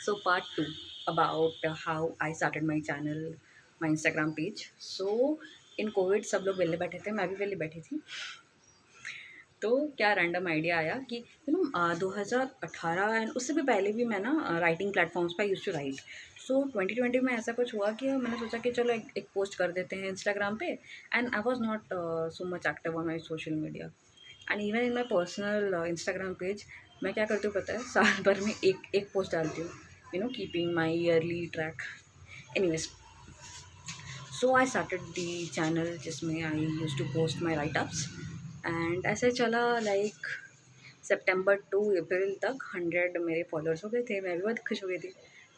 So part 2 about how I started my channel, my Instagram page. So in COVID सब लोग वेले बैठे थे, मैं भी वेले बैठी थी। तो क्या रैंडम आइडिया आया कि 2018 एंड उससे भी पहले भी मैं ना राइटिंग प्लेटफॉर्म्स पर यूज़ टू राइट। सो 2020 में ऐसा कुछ हुआ कि मैंने सोचा कि चलो एक पोस्ट कर देते हैं इंस्टाग्राम पे। And I was not so much active on my social media and even in my personal Instagram page. मैं क्या करती हूँ पता है, साल भर में एक पोस्ट डालती हूँ, keeping my yearly track. Anyways, so I started the channel जिसमें I use to post my writeups and ऐसे चला लाइक सितंबर टू अप्रैल तक 100 मेरे फॉलोअर्स हो गए थे। मैं भी बहुत खुश हो गई थी,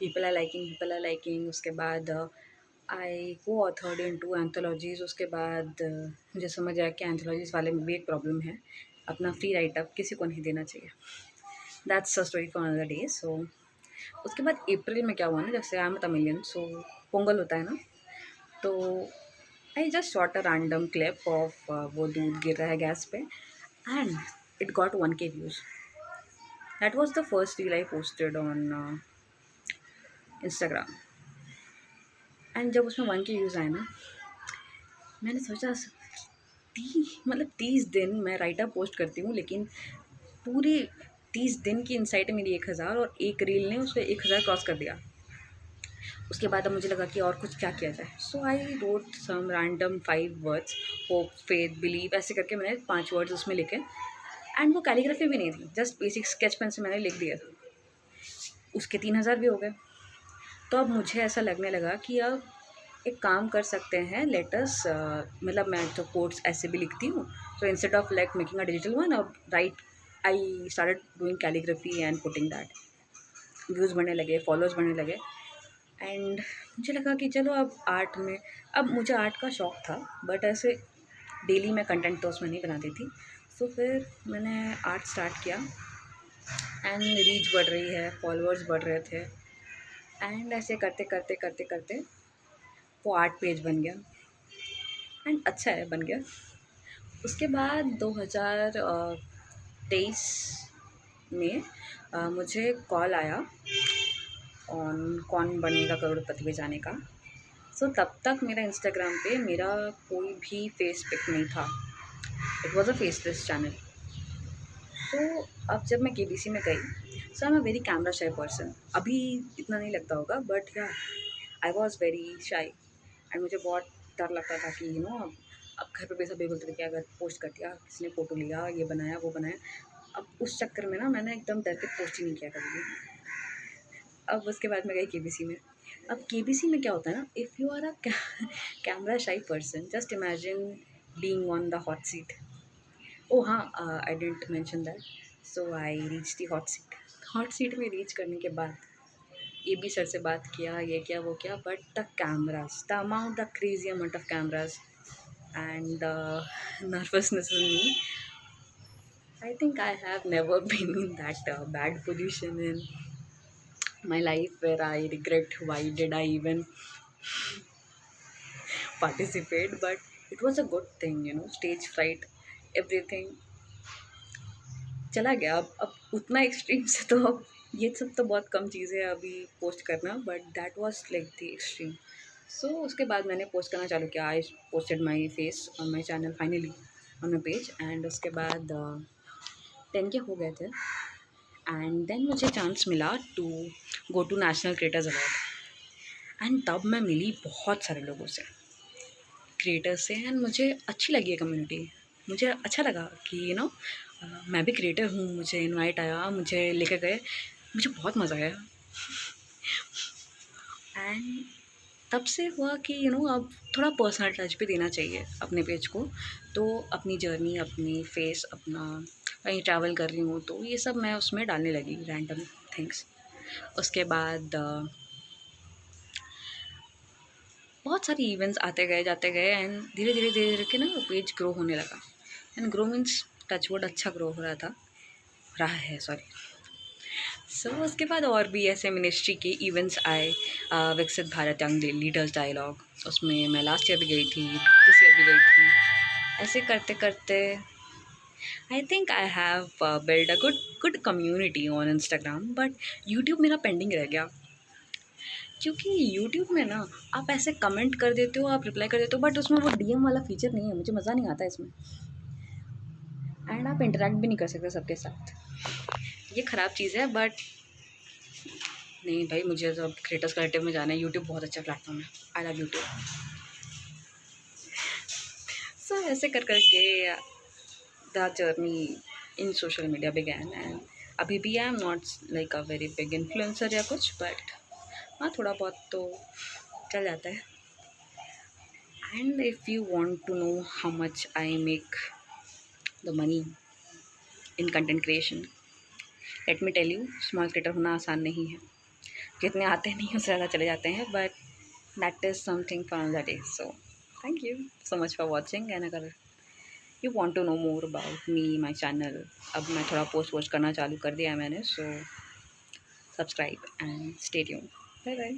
people are liking, people are liking. उसके बाद आई को ऑथर्ड इन टू एंथोलॉजीज़। उसके बाद मुझे समझ आया कि एंथोलॉजीज़ वाले में भी एक प्रॉब्लम है, अपना फ्री राइटअप किसी को नहीं देना चाहिए। That's a story for another day. So उसके बाद अप्रैल में क्या हुआ ना, जब से I am Tamilian, so Pongal होता है ना, तो I just shot a random clip of वो दूध गिर रहा है गैस पे and it got 1K views. That was the first reel I posted on Instagram and जब उसमें 1K व्यूज़ आए ना, मैंने सोचा 30 दिन मैं राइटअप पोस्ट करती हूँ, लेकिन पूरी 30 दिन की इंसाइट है मेरी 1000, और एक रील ने उसको 1000 क्रॉस कर दिया। उसके बाद अब मुझे लगा कि और कुछ क्या किया जाए। So I wrote some random 5 words, hope, faith, believe, ऐसे करके मैंने 5 वर्ड्स उसमें लिखे। एंड वो कैलीग्राफी भी नहीं थी, जस्ट बेसिक स्केच पेन से मैंने लिख दिया था। उसके 3000 भी हो गए। तो अब मुझे ऐसा लगने लगा कि अब एक काम कर सकते हैं, लेटस मतलब मैं तो कोट्स ऐसे भी लिखती हूँ, तो instead of like making a digital one, अब right I started doing calligraphy and putting that. Views बढ़ने लगे, फॉलोअर्स बढ़ने लगे एंड मुझे लगा कि चलो अब आर्ट में, अब मुझे आर्ट का शौक़ था बट ऐसे डेली मैं कंटेंट तो उसमें नहीं बनाती थी। सो फिर मैंने आर्ट स्टार्ट किया एंड रीच बढ़ रही है, फॉलोअर्स बढ़ रहे थे एंड ऐसे करते करते करते करते वो आर्ट पेज बन गया एंड अच्छा है, बन गया। उसके बाद 2023 में मुझे कॉल आया ऑन कौन बनेगा करोड़पति पे जाने का। सो तब तक मेरा इंस्टाग्राम पे मेरा कोई भी फेस पिक नहीं था, it was a faceless channel. तो अब जब मैं केबीसी में गई, so I am a very camera shy person. अभी इतना नहीं लगता होगा but yeah I was very shy and मुझे बहुत डर लगता था कि अब घर पे भी सभी बोलते थे कि अगर पोस्ट कर दिया, किसी ने फ़ोटो लिया, ये बनाया, वो बनाया। अब उस चक्कर में ना मैंने एकदम डर के पोस्ट ही नहीं किया कभी भी। अब उसके बाद मैं गई केबीसी में। अब केबीसी में क्या होता है ना, if you are a camera shy person, just imagine being on the hot seat. Oh हाँ, I didn't mention that. So I reach the hot seat. Hot seat में रीच करने के बाद एबी सर से बात किया, ये किया, वो किया, but the cameras, the amount, the crazy amount of cameras and nervousness in me, I think I have never been in that bad position in my life where I regret why did I even participate. But it was a good thing, stage fright, everything चला गया। अब उतना extreme से तो अब ये सब तो बहुत कम चीज़ें है अभी पोस्ट करना, but that was like the extreme. So उसके बाद मैंने पोस्ट करना चालू किया। I posted my face on my channel finally on my page and उसके बाद 10K हो गए थे एंड देन मुझे चांस मिला to go to national creators award and तब मैं मिली बहुत सारे लोगों से, क्रिएटर्स से, एंड मुझे अच्छी लगी है कम्युनिटी। मुझे अच्छा लगा कि मैं भी क्रिएटर हूँ। मुझे इनवाइट आया, मुझे लेके गए, मुझे बहुत मज़ा आया एंड तब से हुआ कि अब थोड़ा पर्सनल टच भी देना चाहिए अपने पेज को। तो अपनी जर्नी, अपनी फेस, अपना कहीं ट्रैवल कर रही हूँ तो ये सब मैं उसमें डालने लगी, रैंडम थिंग्स। उसके बाद बहुत सारी इवेंट्स आते गए, जाते गए एंड धीरे धीरे धीरे धीरे के ना वो पेज ग्रो होने लगा एंड ग्रो मीन्स टचवुड अच्छा ग्रो हो रहा है, सॉरी। सो उसके बाद और भी ऐसे मिनिस्ट्री के इवेंट्स आए, विकसित भारत यंग लीडर्स डायलॉग, उसमें मैं लास्ट ईयर भी गई थी, दिस ईयर भी गई थी। ऐसे करते करते I think I have build a good community on Instagram, but YouTube मेरा पेंडिंग रह गया। क्योंकि यूट्यूब में ना आप ऐसे कमेंट कर देते हो, आप रिप्लाई कर देते हो, बट उसमें वो डीएम वाला फीचर नहीं है, मुझे मज़ा नहीं आता इसमें। एंड आप इंटरेक्ट भी नहीं कर सकते सबके साथ, ये ख़राब चीज़ है। बट नहीं भाई, मुझे तो अब क्रिएटर्स कलेक्टिव में जाना है। यूट्यूब बहुत अच्छा प्लेटफॉर्म है, आई लव यूट्यूब। सो ऐसे कर करके the journey in social media began, and अभी भी I am not like a very big influencer या कुछ, बट हाँ थोड़ा बहुत तो चल जाता है। And if you want to know how much I make the money in content creation, let me tell you, small creator होना आसान नहीं है। जितने आते नहीं उससे ज़्यादा चले जाते हैं, but that is something for another day. So thank you so much for watching. And अगर you want to know more about me, my channel, अब मैं थोड़ा पोस्ट वोस्ट करना चालू कर दिया है मैंने, so subscribe and stay tuned. Bye bye.